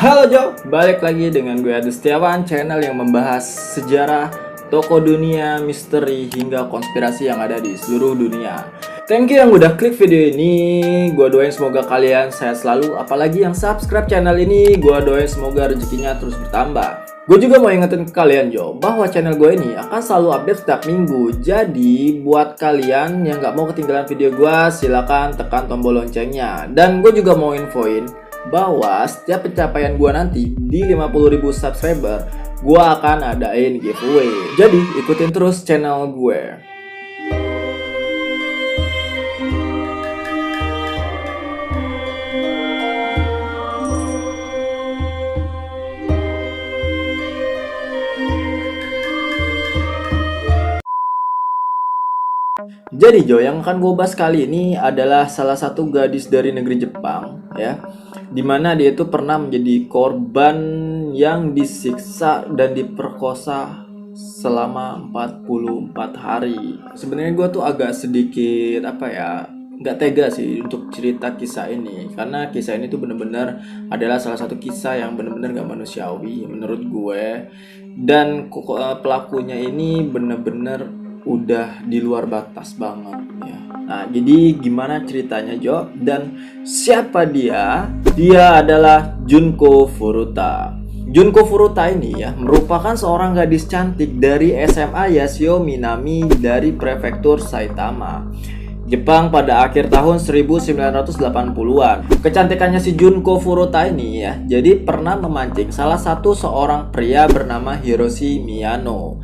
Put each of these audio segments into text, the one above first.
Halo Jo, balik lagi dengan gue Adi Setiawan, channel yang membahas sejarah, tokoh dunia, misteri, hingga konspirasi yang ada di seluruh dunia. Thank you yang udah klik video ini, gue doain semoga kalian sehat selalu. Apalagi yang subscribe channel ini, gue doain semoga rezekinya terus bertambah. Gue juga mau ingetin ke kalian Jo, bahwa channel gue ini akan selalu update setiap minggu. Jadi buat kalian yang gak mau ketinggalan video gue, silakan tekan tombol loncengnya. Dan gue juga mau infoin bahwa setiap pencapaian gue nanti di 50.000 subscriber, gue akan adain giveaway. Jadi ikutin terus channel gue. Jadi Jo, yang akan gue bahas kali ini adalah salah satu gadis dari negeri Jepang ya, dimana dia itu pernah menjadi korban yang disiksa dan diperkosa selama 44 hari. Sebenarnya gue tuh agak sedikit nggak tega sih untuk cerita kisah ini, karena kisah ini tuh bener-bener adalah salah satu kisah yang bener-bener gak manusiawi menurut gue. Dan pelakunya ini bener-bener udah di luar batas banget ya. Nah, jadi gimana ceritanya Jo? Dan siapa dia? Dia adalah Junko Furuta. Junko Furuta ini ya merupakan seorang gadis cantik dari SMA Yashio Minami dari prefektur Saitama, Jepang pada akhir tahun 1980-an. Kecantikannya si Junko Furuta ini ya, jadi pernah memancing salah satu seorang pria bernama Hiroshi Miyano.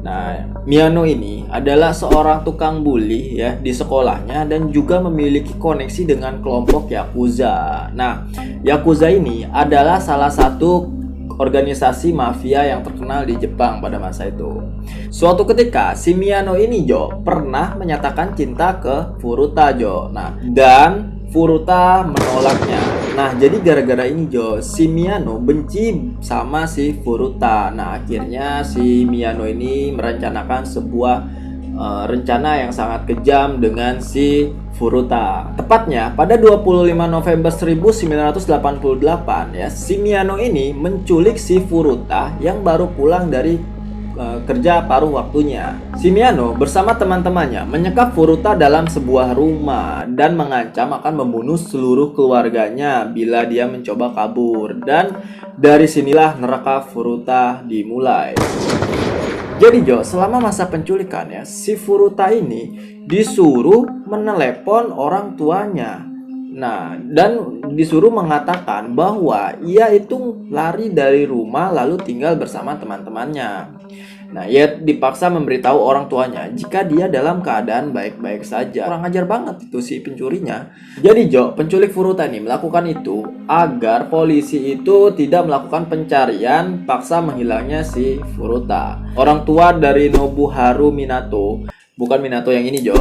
Nah, Miyano ini adalah seorang tukang bully ya di sekolahnya dan juga memiliki koneksi dengan kelompok Yakuza. Nah, Yakuza ini adalah salah satu organisasi mafia yang terkenal di Jepang pada masa itu. Suatu ketika si Miyano ini Jo pernah menyatakan cinta ke Furuta Jo. Nah, dan Furuta menolaknya. Nah, jadi gara-gara ini Jo, si Miyano benci sama si Furuta. Nah, akhirnya si Miyano ini merencanakan sebuah rencana yang sangat kejam dengan si Furuta. Tepatnya pada 25 November 1988 ya, si Miyano ini menculik si Furuta yang baru pulang dari kerja paruh waktunya. Si Miyano bersama teman-temannya menyekap Furuta dalam sebuah rumah dan mengancam akan membunuh seluruh keluarganya bila dia mencoba kabur. Dan dari sinilah neraka Furuta dimulai. Jadi Jo, selama masa penculikan ya, si Furuta ini disuruh menelepon orang tuanya. Nah, dan disuruh mengatakan bahwa ia itu lari dari rumah lalu tinggal bersama teman-temannya. Nah, ia dipaksa memberitahu orang tuanya jika dia dalam keadaan baik-baik saja. Kurang ajar banget itu si pencurinya. Jadi Jo, penculik Furuta ini melakukan itu agar polisi itu tidak melakukan pencarian paksa menghilangnya si Furuta. Orang tua dari Nobuharu Minato, bukan Minato yang ini Jo.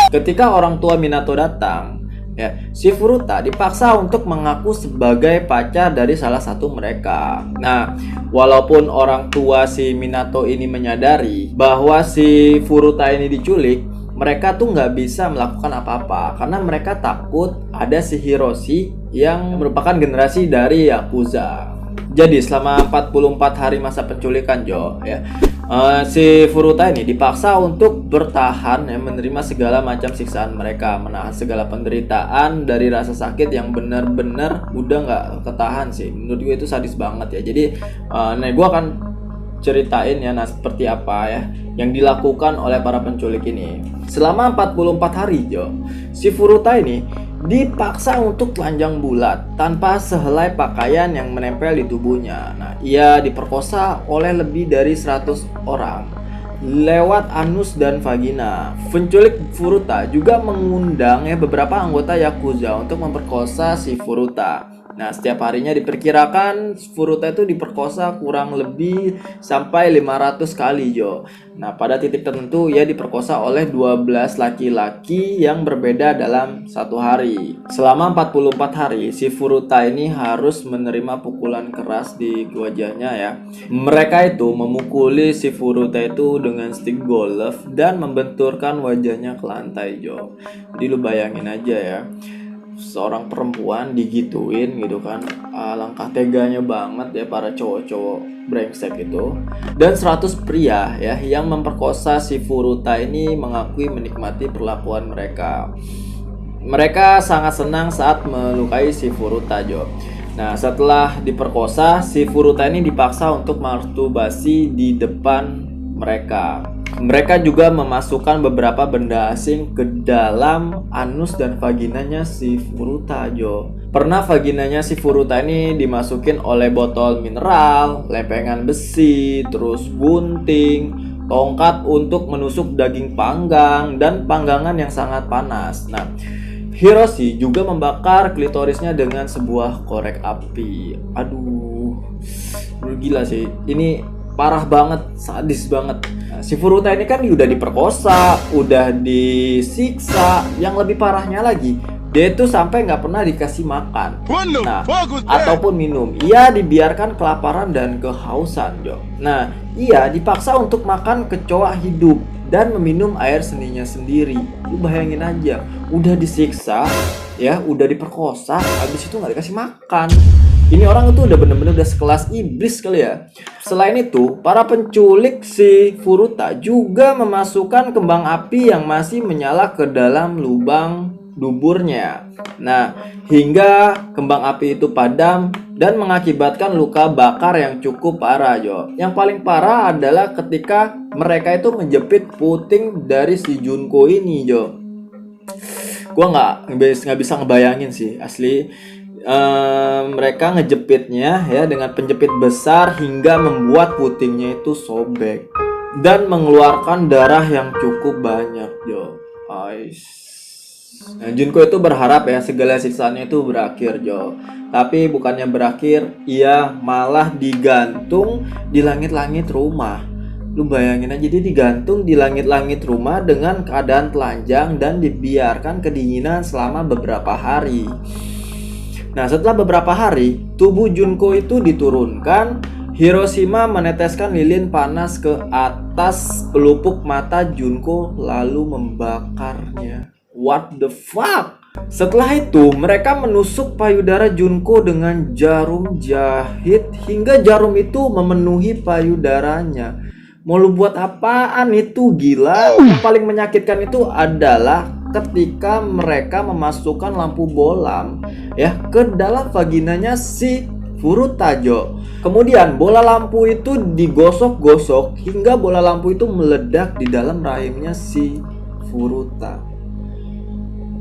Ketika orang tua Minato datang, ya, si Furuta dipaksa untuk mengaku sebagai pacar dari salah satu mereka. Nah, walaupun orang tua si Minato ini menyadari bahwa si Furuta ini diculik, mereka tuh nggak bisa melakukan apa-apa karena mereka takut ada si Hiroshi yang merupakan generasi dari Yakuza. Jadi selama 44 hari masa penculikan Jo ya, si Furuta ini dipaksa untuk bertahan ya, menerima segala macam siksaan mereka, menahan segala penderitaan dari rasa sakit yang benar-benar udah nggak ketahan sih. Menurut gue itu sadis banget ya. Jadi nah gue akan ceritain ya seperti apa ya yang dilakukan oleh para penculik ini. Selama 44 hari Jo, si Furuta ini dipaksa untuk telanjang bulat tanpa sehelai pakaian yang menempel di tubuhnya. Nah, ia diperkosa oleh lebih dari 100 orang lewat anus dan vagina. Penculik Furuta juga mengundang ya beberapa anggota Yakuza untuk memperkosa si Furuta. Nah, setiap harinya diperkirakan Furuta itu diperkosa kurang lebih sampai 500 kali Jo. Nah, pada titik tertentu ia diperkosa oleh 12 laki-laki yang berbeda dalam satu hari. Selama 44 hari, si Furuta ini harus menerima pukulan keras di wajahnya ya. Mereka itu memukuli si Furuta itu dengan stick golf dan membenturkan wajahnya ke lantai Jo. Jadi lu bayangin aja ya. seorang perempuan digituin gitu kan. Alangkah teganya banget ya para cowok-cowok brengsek itu. Dan 100 pria ya yang memperkosa si Furuta ini mengakui menikmati perlakuan mereka. Mereka sangat senang saat melukai si Furuta, Jo. Nah, setelah diperkosa, si Furuta ini dipaksa untuk masturbasi di depan mereka. Mereka juga memasukkan beberapa benda asing ke dalam anus dan vaginanya si Furuta, Jo. Pernah vaginanya si Furuta ini dimasukin oleh botol mineral, lempengan besi, terus gunting, tongkat untuk menusuk daging panggang, dan panggangan yang sangat panas. Nah, Hiroshi juga membakar klitorisnya dengan sebuah korek api. Aduh, gila sih. Ini parah banget, sadis banget. Nah, si Furuta ini kan udah diperkosa, udah disiksa. Yang lebih parahnya lagi, dia itu sampai nggak pernah dikasih makan, nah, ataupun minum. Ia dibiarkan kelaparan dan kehausan, Jo. Nah, ia dipaksa untuk makan kecoa hidup dan meminum air seninya sendiri. Lu bayangin aja, udah disiksa, ya, udah diperkosa, habis itu nggak dikasih makan. Ini orang itu udah bener-bener udah sekelas iblis kali ya. Selain itu, para penculik si Furuta juga memasukkan kembang api yang masih menyala ke dalam lubang duburnya. Nah, hingga kembang api itu padam dan mengakibatkan luka bakar yang cukup parah, Jo. Yang paling parah adalah ketika mereka itu ngejepit puting dari si Junko ini, Jo. Gua nggak bisa ngebayangin sih, asli. Mereka ngejepitnya ya dengan penjepit besar hingga membuat putingnya itu sobek dan mengeluarkan darah yang cukup banyak, Jo. Nah, Junko itu berharap ya segala siksaannya itu berakhir, Jo. Tapi bukannya berakhir, ia malah digantung di langit-langit rumah. Lu bayangin aja, dia digantung di langit-langit rumah dengan keadaan telanjang dan dibiarkan kedinginan selama beberapa hari. Nah, setelah beberapa hari, tubuh Junko itu diturunkan. Hiroshima meneteskan lilin panas ke atas pelupuk mata Junko lalu membakarnya. What the fuck? Setelah itu, mereka menusuk payudara Junko dengan jarum jahit hingga jarum itu memenuhi payudaranya. Mau lu buat apaan itu, gila? Yang paling menyakitkan itu adalah ketika mereka memasukkan lampu bolam ya ke dalam vaginanya si Furuta, Jo. Kemudian bola lampu itu digosok-gosok hingga bola lampu itu meledak di dalam rahimnya si Furuta.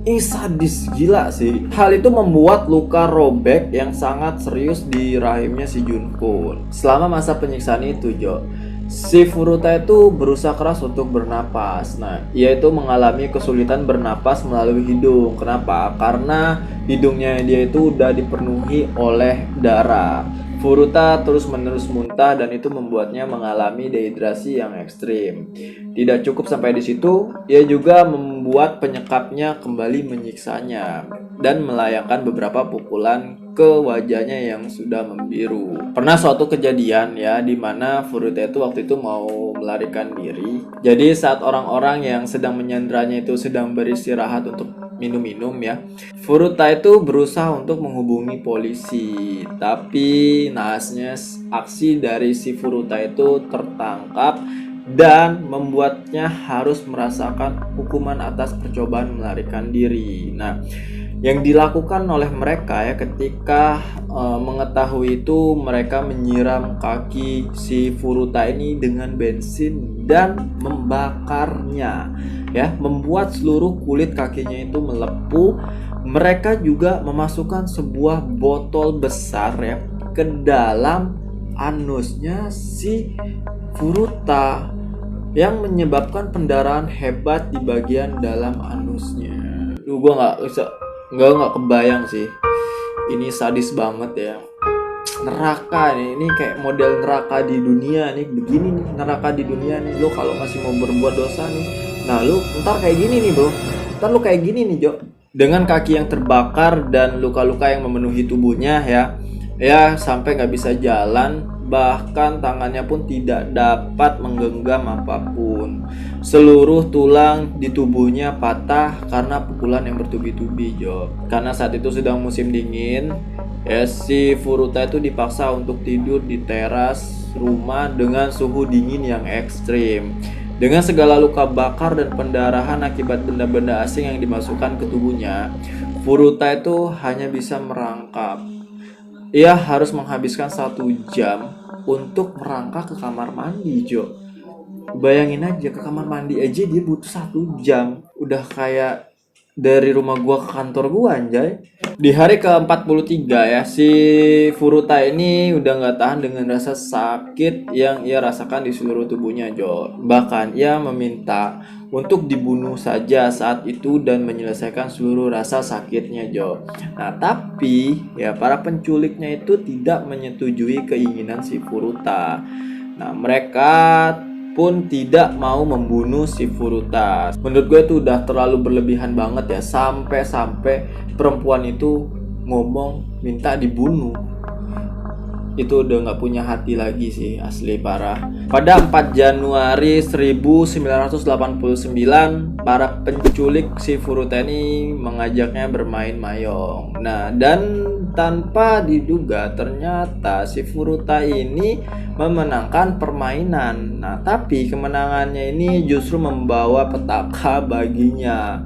Ini sadis gila sih. Hal itu membuat luka robek yang sangat serius di rahimnya si Junko. Selama masa penyiksaan itu, Jo, si Furuta itu berusaha keras untuk bernapas. Nah, ia itu mengalami kesulitan bernapas melalui hidung. Kenapa? Karena hidungnya dia itu udah dipenuhi oleh darah. Furuta terus-menerus muntah dan itu membuatnya mengalami dehidrasi yang ekstrim. Tidak cukup sampai di situ, ia juga membuat penyekapnya kembali menyiksanya dan melayangkan beberapa pukulan ke wajahnya yang sudah membiru. Pernah suatu kejadian ya di mana Furuta itu waktu itu mau melarikan diri. Jadi saat orang-orang yang sedang menyandranya itu sedang beristirahat untuk minum-minum ya, Furuta itu berusaha untuk menghubungi polisi. Tapi naasnya aksi dari si Furuta itu tertangkap dan membuatnya harus merasakan hukuman atas percobaan melarikan diri. Nah, yang dilakukan oleh mereka ya ketika mengetahui itu, mereka menyiram kaki si Furuta ini dengan bensin dan membakarnya ya, membuat seluruh kulit kakinya itu melepuh. Mereka juga memasukkan sebuah botol besar ya ke dalam anusnya si Furuta yang menyebabkan pendarahan hebat di bagian dalam anusnya. Gua nggak kebayang sih, ini sadis banget ya. Neraka nih, ini kayak model neraka di dunia nih, begini nih neraka di dunia nih. Lo kalau masih mau berbuat dosa nih, nah lo ntar kayak gini nih, bro. Ntar lo kayak gini nih, Jo. Dengan kaki yang terbakar dan luka-luka yang memenuhi tubuhnya ya sampai nggak bisa jalan bahkan tangannya pun tidak dapat menggenggam apapun. Seluruh tulang di tubuhnya patah karena pukulan yang bertubi-tubi, Jo. Karena saat itu sedang musim dingin, ya, si Furuta itu dipaksa untuk tidur di teras rumah dengan suhu dingin yang ekstrim. Dengan segala luka bakar dan pendarahan akibat benda-benda asing yang dimasukkan ke tubuhnya, Furuta itu hanya bisa merangkak. Ia harus menghabiskan 1 jam untuk merangkak ke kamar mandi, Jo. Bayangin aja, ke kamar mandi aja dia butuh 1 jam. Udah kayak dari rumah gua ke kantor gua, anjay. Di hari ke-43 ya, si Furuta ini udah nggak tahan dengan rasa sakit yang ia rasakan di seluruh tubuhnya, Jo. Bahkan ia meminta untuk dibunuh saja saat itu dan menyelesaikan seluruh rasa sakitnya, Jo. Nah, tapi ya para penculiknya itu tidak menyetujui keinginan si Furuta. Nah, mereka pun tidak mau membunuh si Furuta. Menurut gue itu udah terlalu berlebihan banget ya, sampai perempuan itu ngomong minta dibunuh. Itu udah nggak punya hati lagi sih, asli parah. Pada 4 Januari 1989, para penculik si Furuta ini mengajaknya bermain mayong. Nah, dan tanpa diduga ternyata si Furuta ini memenangkan permainan. Nah, tapi kemenangannya ini justru membawa petaka baginya.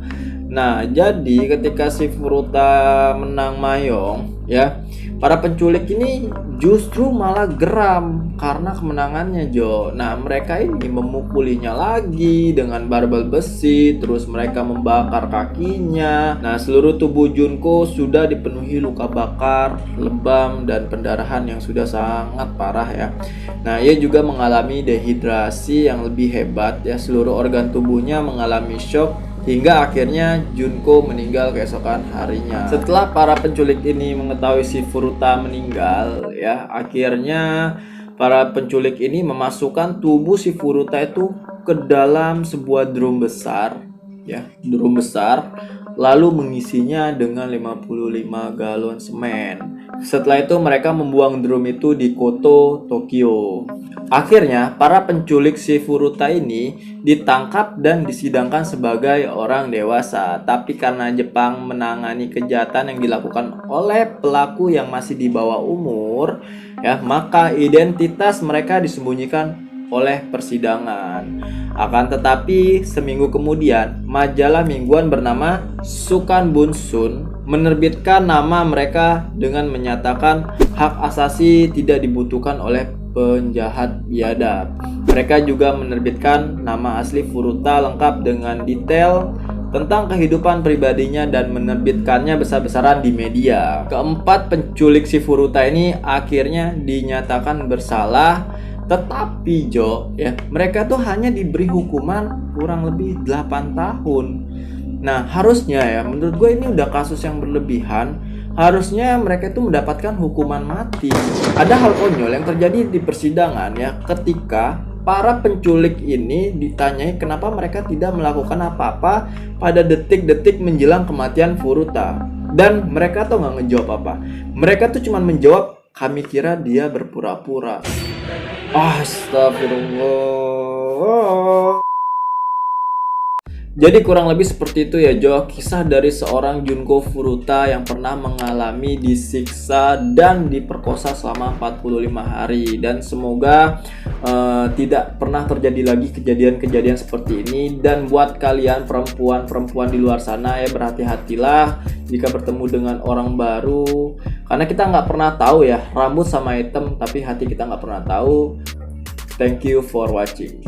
Nah, jadi ketika si Furuta menang mayong, ya, para penculik ini justru malah geram karena kemenangannya, Jo. Nah, mereka ini memukulinya lagi dengan barbel besi, terus mereka membakar kakinya. Nah, seluruh tubuh Junko sudah dipenuhi luka bakar, lebam, dan pendarahan yang sudah sangat parah ya. Nah, ia juga mengalami dehidrasi yang lebih hebat ya. Seluruh organ tubuhnya mengalami shock hingga akhirnya Junko meninggal keesokan harinya. Setelah para penculik ini mengetahui si Furuta meninggal, ya, akhirnya para penculik ini memasukkan tubuh si Furuta itu ke dalam sebuah drum besar, ya, drum besar, lalu mengisinya dengan 55 galon semen. Setelah itu mereka membuang drum itu di Koto, Tokyo. Akhirnya para penculik si Furuta ini ditangkap dan disidangkan sebagai orang dewasa. Tapi karena Jepang menangani kejahatan yang dilakukan oleh pelaku yang masih di bawah umur, ya, maka identitas mereka disembunyikan oleh persidangan. Akan tetapi seminggu kemudian, majalah mingguan bernama Sukan Bunsun menerbitkan nama mereka dengan menyatakan hak asasi tidak dibutuhkan oleh penjahat biadab. Mereka juga menerbitkan nama asli Furuta lengkap dengan detail tentang kehidupan pribadinya dan menerbitkannya besar-besaran di media. Keempat penculik si Furuta ini akhirnya dinyatakan bersalah, tetapi Jo, ya, mereka tuh hanya diberi hukuman kurang lebih 8 tahun. Nah, harusnya ya, menurut gue ini udah kasus yang berlebihan. Harusnya mereka itu mendapatkan hukuman mati. Ada hal konyol yang terjadi di persidangan ya, ketika para penculik ini ditanyai kenapa mereka tidak melakukan apa-apa pada detik-detik menjelang kematian Furuta. Dan mereka tuh nggak ngejawab apa. Mereka tuh cuma menjawab, kami kira dia berpura-pura. Astagfirullah. Jadi kurang lebih seperti itu ya, Jo, kisah dari seorang Junko Furuta yang pernah mengalami disiksa dan diperkosa selama 45 hari. Dan semoga tidak pernah terjadi lagi kejadian-kejadian seperti ini. Dan buat kalian perempuan-perempuan di luar sana ya, berhati-hatilah jika bertemu dengan orang baru. Karena kita nggak pernah tahu ya, rambut sama hitam tapi hati kita nggak pernah tahu. Thank you for watching.